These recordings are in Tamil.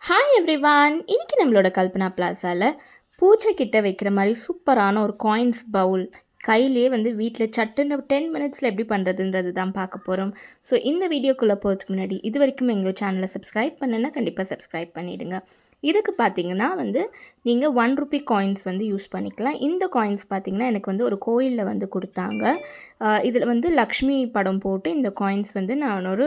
Hi everyone. இன்னைக்கு நம்மளோட கல்பனா பிளாஸால பூஜை கிட்ட வைக்கிற மாதிரி சூப்பரான ஒரு காயின்ஸ் பவுல் கையிலேயே வந்து வீட்டில் சட்டுன்னு 10 மினிட்ஸில் எப்படி பண்ணுறதுன்றது தான் பார்க்க போகிறோம். ஸோ இந்த வீடியோக்குள்ளே போகிறதுக்கு முன்னாடி இது வரைக்கும் எங்கள் சேனலை சப்ஸ்கிரைப் பண்ணுன்னா கண்டிப்பாக சப்ஸ்கிரைப் பண்ணிவிடுங்க. இதுக்கு பார்த்தீங்கன்னா வந்து நீங்கள் ₹1 காயின்ஸ் வந்து யூஸ் பண்ணிக்கலாம். இந்த காயின்ஸ் பார்த்தீங்கன்னா எனக்கு வந்து ஒரு கோயிலில் வந்து கொடுத்தாங்க. இதில் வந்து லக்ஷ்மி படம் போட்டு இந்த காயின்ஸ் வந்து நான் ஒரு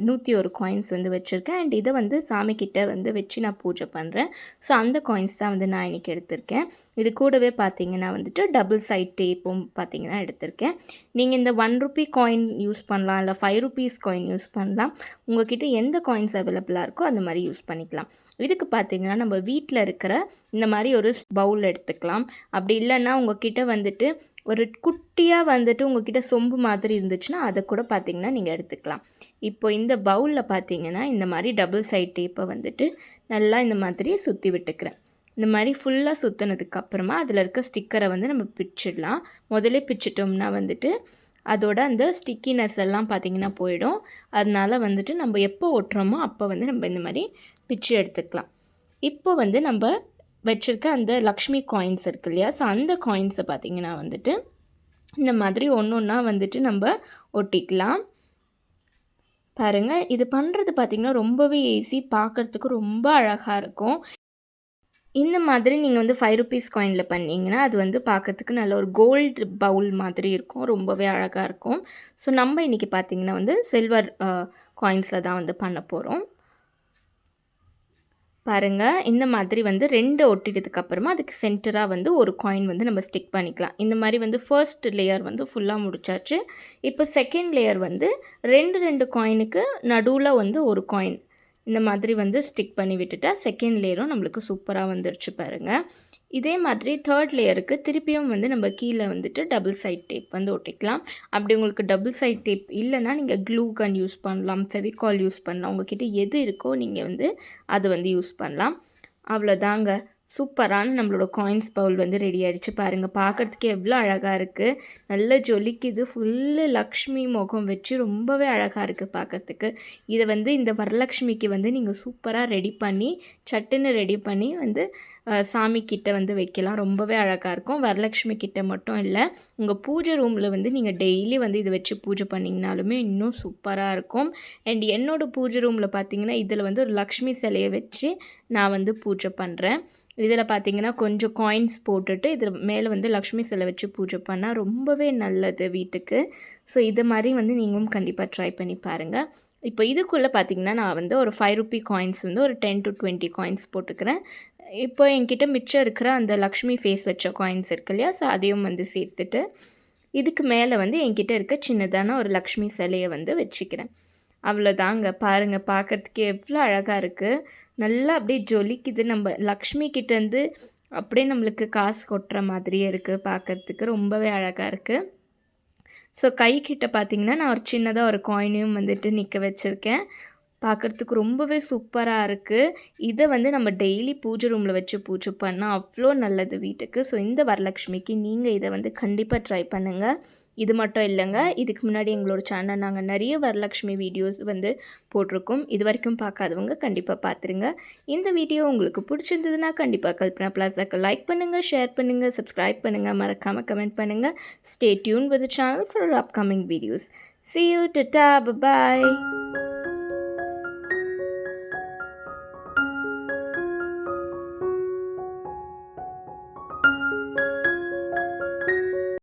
101 காயின்ஸ் வந்து வச்சுருக்கேன். அண்ட் இதை வந்து சாமிக்கிட்ட வந்து வச்சு நான் பூஜை பண்ணுறேன். ஸோ அந்த காயின்ஸ் தான் வந்து நான் இன்றைக்கி எடுத்திருக்கேன். இது கூடவே பார்த்தீங்கன்னா வந்துட்டு டபுள் சைட் டேப்பும் பார்த்தீங்கன்னா எடுத்திருக்கேன். நீங்கள் இந்த ₹1 காயின் யூஸ் பண்ணலாம், இல்லை ₹5 காயின் யூஸ் பண்ணலாம். உங்கள்கிட்ட எந்த காயின்ஸ் அவைலபிளாக இருக்கோ அந்த மாதிரி யூஸ் பண்ணிக்கலாம். இதுக்கு பார்த்தீங்கன்னா நம்ம வீட்டில் இருக்கிற இந்த மாதிரி ஒரு பவுல் எடுத்துக்கலாம். அப்படி இல்லைன்னா உங்கள்கிட்ட வந்துட்டு ஒரு குட்டியாக வந்துட்டு உங்கள்கிட்ட சொம்பு மாதிரி இருந்துச்சுன்னா அதை கூட பார்த்தீங்கன்னா நீங்கள் எடுத்துக்கலாம். இப்போ இந்த பவுலில் பார்த்தீங்கன்னா இந்த மாதிரி டபுள் சைட் டேப்பை வந்துட்டு நல்லா இந்த மாதிரி சுற்றி விட்டுக்கிறேன். இந்த மாதிரி ஃபுல்லாக சுற்றினதுக்கப்புறமா அதில் இருக்க ஸ்டிக்கரை வந்து நம்ம பிச்சிடலாம். முதலே பிச்சிட்டோம்னா வந்துட்டு அதோட அந்த ஸ்டிக்கினஸ் எல்லாம் பார்த்திங்கன்னா போயிடும். அதனால் வந்துட்டு நம்ம எப்போ ஒட்டுறோமோ அப்போ வந்து நம்ம இந்த மாதிரி பிச்சு எடுத்துக்கலாம். இப்போ வந்து நம்ம வச்சுருக்க அந்த லக்ஷ்மி காயின்ஸ் இருக்கு இல்லையா, ஸோ அந்த காயின்ஸை பார்த்திங்கன்னா வந்துட்டு இந்த மாதிரி ஒன்று ஒன்றா வந்துட்டு நம்ம ஒட்டிக்கலாம். பாருங்கள், இது பண்ணுறது பார்த்திங்கன்னா ரொம்பவே ஈஸி, பார்க்குறதுக்கு ரொம்ப அழகாக இருக்கும். இந்த மாதிரி நீங்கள் வந்து ₹5 காயினில் பண்ணிங்கன்னா அது வந்து பார்க்குறதுக்கு நல்ல ஒரு கோல்டு பவுல் மாதிரி இருக்கும், ரொம்பவே அழகாக இருக்கும். ஸோ நம்ம இன்றைக்கி பார்த்திங்கன்னா வந்து சில்வர் காயின்ஸில் தான் வந்து பண்ண போகிறோம். பாருங்கள், இந்த மாதிரி வந்து 2 ஒட்டிட்டதுக்கப்புறமா அதுக்கு சென்டராக வந்து ஒரு காயின் வந்து நம்ம ஸ்டிக் பண்ணிக்கலாம். இந்த மாதிரி வந்து ஃபர்ஸ்ட் லேயர் வந்து ஃபுல்லாக முடிச்சாச்சு. இப்போ செகண்ட் லேயர் வந்து 2 காயினுக்கு நடுவில் வந்து ஒரு காயின் இந்த மாதிரி வந்து ஸ்டிக் பண்ணி விட்டுட்டா செகண்ட் லேயரும் நம்மளுக்கு சூப்பராக வந்துருச்சு பாருங்கள். இதே மாதிரி தேர்ட் லேயருக்கு திருப்பியும் வந்து நம்ம கீழே வந்துட்டு டபுள் சைட் டேப் வந்து ஒட்டிக்கலாம். அப்படி உங்களுக்கு டபுள் சைட் டேப் இல்லைன்னா நீங்கள் க்ளூ கன் யூஸ் பண்ணலாம், ஃபெவிகால் யூஸ் பண்ணலாம். உங்கள்கிட்ட எது இருக்கோ நீங்கள் வந்து அதை வந்து யூஸ் பண்ணலாம். அவ்வளோதாங்க, சூப்பரான நம்மளோட காயின்ஸ் பவுல் வந்து ரெடி ஆகிடுச்சு பாருங்கள். பார்க்குறதுக்கு எவ்வளோ அழகாக இருக்குது, நல்ல ஜொலிக்குது, ஃபுல்லு லக்ஷ்மி முகம் வச்சு ரொம்பவே அழகாக இருக்குது பார்க்குறதுக்கு. இதை வந்து இந்த வரலக்ஷ்மிக்கு வந்து நீங்கள் சூப்பராக ரெடி பண்ணி சட்டுன்னு ரெடி பண்ணி வந்து சாமிக்கிட்ட வந்து வைக்கலாம். ரொம்பவே அழகாக இருக்கும். வரலக்ஷ்மி கிட்ட மட்டும் இல்லை, உங்கள் பூஜை ரூமில் வந்து நீங்கள் டெய்லி வந்து இதை வச்சு பூஜை பண்ணிங்கனாலுமே இன்னும் சூப்பராக இருக்கும். அண்ட் என்னோடய பூஜை ரூமில் பார்த்திங்கன்னா இதில் வந்து ஒரு லக்ஷ்மி சிலையை வச்சு நான் வந்து பூஜை பண்ணுறேன். இதில் பார்த்திங்கன்னா கொஞ்சம் காயின்ஸ் போட்டுட்டு இதில் மேலே வந்து லக்ஷ்மி சிலை வச்சு பூஜை பண்ணால் ரொம்பவே நல்லது வீட்டுக்கு. ஸோ இது மாதிரி வந்து நீங்களும் கண்டிப்பாக ட்ரை பண்ணி பாருங்கள். இப்போ இதுக்குள்ளே பார்த்திங்கன்னா நான் வந்து ஒரு ₹5 காயின்ஸ் வந்து ஒரு 10 to 20 காயின்ஸ் போட்டுக்கிறேன். இப்போ என்கிட்ட மிச்சம் இருக்கிற அந்த லக்ஷ்மி ஃபேஸ் வச்ச காயின்ஸ் இருக்கு இல்லையா, ஸோ அதையும் வந்து சேர்த்துட்டு இதுக்கு மேலே வந்து என்கிட்ட இருக்க சின்னதான ஒரு லக்ஷ்மி சிலையை வந்து வச்சுக்கிறேன். அவ்வளோதாங்க, பாருங்கள் பார்க்குறதுக்கு எவ்வளோ அழகாக இருக்குது, நல்லா அப்படியே ஜொலிக்குது. நம்ம லக்ஷ்மி கிட்டேருந்து அப்படியே நம்மளுக்கு காசு கொட்டுற மாதிரியே இருக்குது, பார்க்குறதுக்கு ரொம்பவே அழகாக இருக்குது. ஸோ கைக்கிட்ட பார்த்திங்கன்னா நான் ஒரு சின்னதாக ஒரு காயினையும் வந்துட்டு நிற்க வச்சுருக்கேன். பார்க்குறதுக்கு ரொம்பவே சூப்பராக இருக்குது. இதை வந்து நம்ம டெய்லி பூஜை ரூமில் வச்சு பூஜை பண்ணால் அவ்வளோ நல்லது வீட்டுக்கு. ஸோ இந்த வரலக்ஷ்மிக்கு நீங்கள் இதை வந்து கண்டிப்பாக ட்ரை பண்ணுங்கள். இது மட்டும் இல்லைங்க, இதுக்கு முன்னாடி எங்களோட சேனல் நாங்கள் நிறைய வரலக்ஷ்மி வீடியோஸ் வந்து போட்டிருக்கோம். இது வரைக்கும் பார்க்காதவங்க கண்டிப்பாக பார்த்துருங்க. இந்த வீடியோ உங்களுக்கு பிடிச்சிருந்ததுன்னா கண்டிப்பாக கல்பனா பிளாஸாக்கு லைக் பண்ணுங்கள், ஷேர் பண்ணுங்கள், சப்ஸ்கிரைப் பண்ணுங்கள், மறக்காமல் கமெண்ட் பண்ணுங்கள். Stay tune with the channel for upcoming videos. See you, tata, bye bye.